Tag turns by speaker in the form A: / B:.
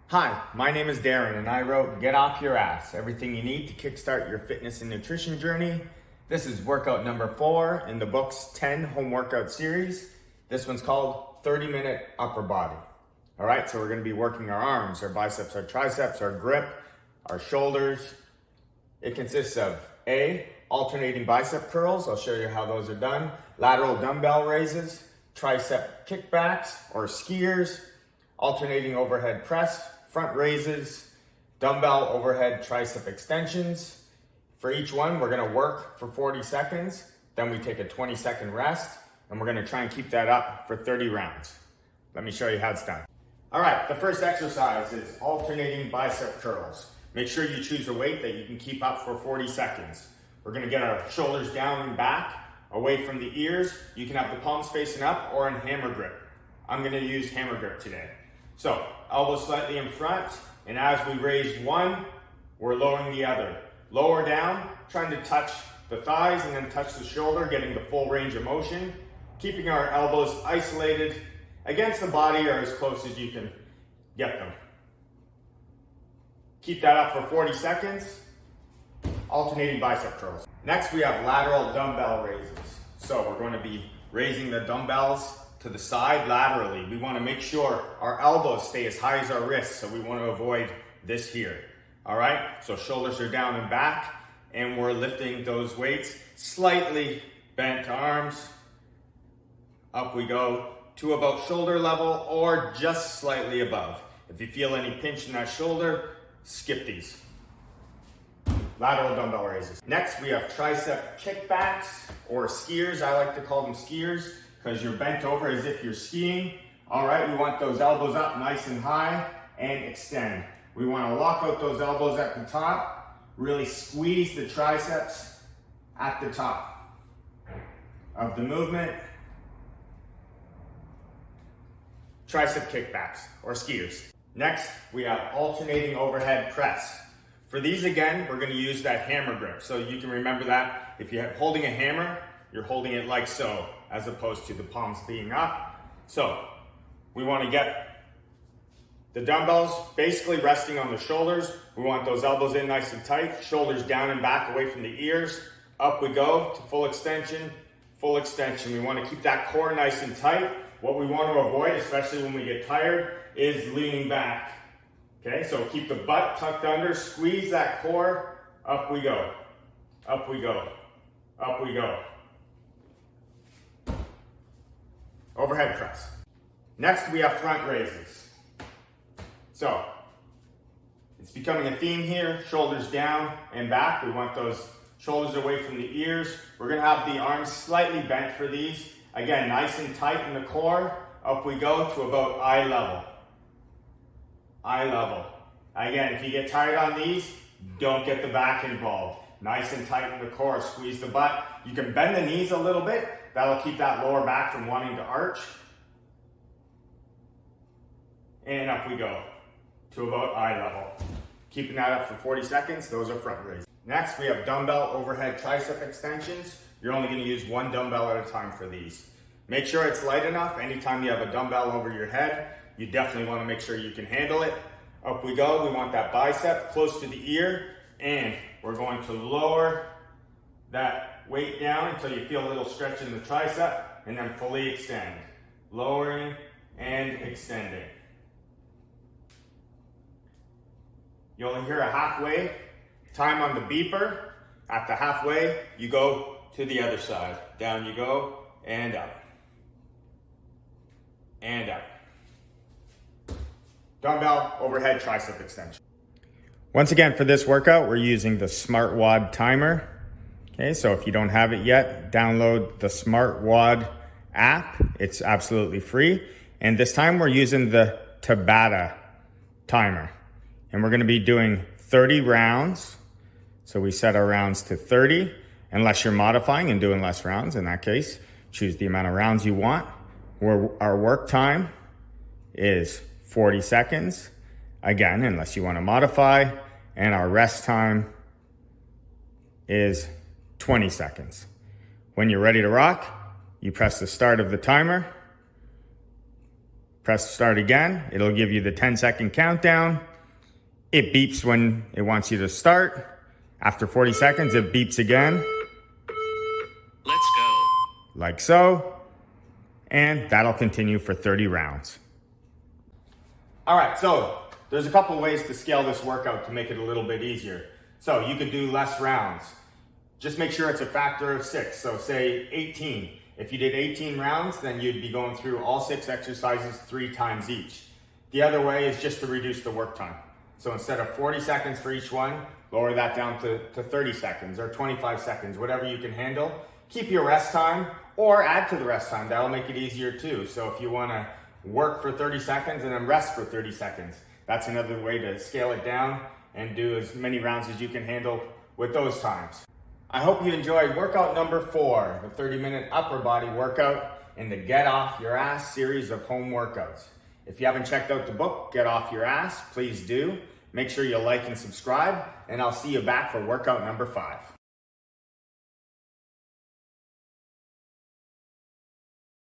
A: Hi, my name is Darren and I wrote Get Off Your Ass, everything you need to kickstart your fitness and nutrition journey. This is workout number 4 in the book's 10 home workout series. This one's called 30-minute upper body. All right, so we're gonna be working our arms, our biceps, our triceps, our grip, our shoulders. It consists of A, alternating bicep curls. I'll show you how those are done. Lateral dumbbell raises, tricep kickbacks or skiers, alternating overhead press, front raises, dumbbell overhead tricep extensions. For each one, we're gonna work for 40 seconds, then we take a 20-second rest, and we're gonna try and keep that up for 30 rounds. Let me show you how it's done. All right, the first exercise is alternating bicep curls. Make sure you choose a weight that you can keep up for 40 seconds. We're gonna get our shoulders down and back, away from the ears. You can have the palms facing up or in hammer grip. I'm gonna use hammer grip today. So, elbows slightly in front, and as we raise one, we're lowering the other. Lower down, trying to touch the thighs and then touch the shoulder, getting the full range of motion. Keeping our elbows isolated against the body or as close as you can get them. Keep that up for 40 seconds. Alternating bicep curls. Next, we have lateral dumbbell raises. So we're going to be raising the dumbbells to the side laterally. We want to make sure our elbows stay as high as our wrists, so we want to avoid this here. All right, so shoulders are down and back, and we're lifting those weights, slightly bent arms. Up we go to about shoulder level or just slightly above. If you feel any pinch in that shoulder, skip these. Lateral dumbbell raises. Next, we have tricep kickbacks or skiers. I like to call them skiers because you're bent over as if you're skiing. All right, we want those elbows up nice and high and extend. We want to lock out those elbows at the top, really squeeze the triceps at the top of the movement. Tricep kickbacks or skiers. Next, we have alternating overhead press. For these again, we're going to use that hammer grip. So you can remember that if you're holding a hammer, you're holding it like so, as opposed to the palms being up. So we want to get the dumbbells basically resting on the shoulders. We want those elbows in nice and tight, shoulders down and back away from the ears. Up we go to full extension, full extension. We want to keep that core nice and tight. What we want to avoid, especially when we get tired, is leaning back. Okay, so keep the butt tucked under, squeeze that core, up we go, up we go, up we go. Overhead press. Next, we have front raises. So, it's becoming a theme here, shoulders down and back. We want those shoulders away from the ears. We're gonna have the arms slightly bent for these. Again, nice and tight in the core. Up we go to about eye level. Eye level. Again, if you get tired on these, don't get the back involved. Nice and tight in the core, squeeze the butt. You can bend the knees a little bit. That'll keep that lower back from wanting to arch. And up we go to about eye level. Keeping that up for 40 seconds, those are front raises. Next, we have dumbbell overhead tricep extensions. You're only gonna use one dumbbell at a time for these. Make sure it's light enough. Anytime you have a dumbbell over your head, you definitely wanna make sure you can handle it. Up we go, we want that bicep close to the ear, and we're going to lower that weight down until you feel a little stretch in the tricep, and then fully extend. Lowering and extending. You'll hear a halfway time on the beeper. At the halfway, you go to the other side. Down you go, and up. And up. Dumbbell overhead tricep extension. Once again, for this workout, we're using the Smartwod timer. Okay, so if you don't have it yet, download the Smartwod app. It's absolutely free. And this time we're using the Tabata timer. And we're gonna be doing 30 rounds. So we set our rounds to 30, unless you're modifying and doing less rounds. In that case, choose the amount of rounds you want. Our work time is 40 seconds. Again, unless you want to modify. And our rest time is 20 seconds. When you're ready to rock, you press the start of the timer, Press start again. It'll give you the 10-second countdown. It beeps when it wants you to start. After 40 seconds, it beeps again.
B: Let's go.
A: Like so. And that'll continue for 30 rounds. All right, so there's a couple ways to scale this workout to make it a little bit easier. So you could do less rounds. Just make sure it's a factor of 6. So say 18. If you did 18 rounds, then you'd be going through all 6 exercises 3 times each. The other way is just to reduce the work time. So instead of 40 seconds for each one, lower that down to 30 seconds or 25 seconds, whatever you can handle. Keep your rest time or add to the rest time. That'll make it easier too. So if you want to work for 30 seconds and then rest for 30 seconds, that's another way to scale it down and do as many rounds as you can handle with those times. I hope you enjoyed workout number 4, the 30-minute upper body workout in the Get Off Your Ass series of home workouts. If you haven't checked out the book, Get Off Your Ass, please do. Make sure you like and subscribe, and I'll see you back for workout number 5.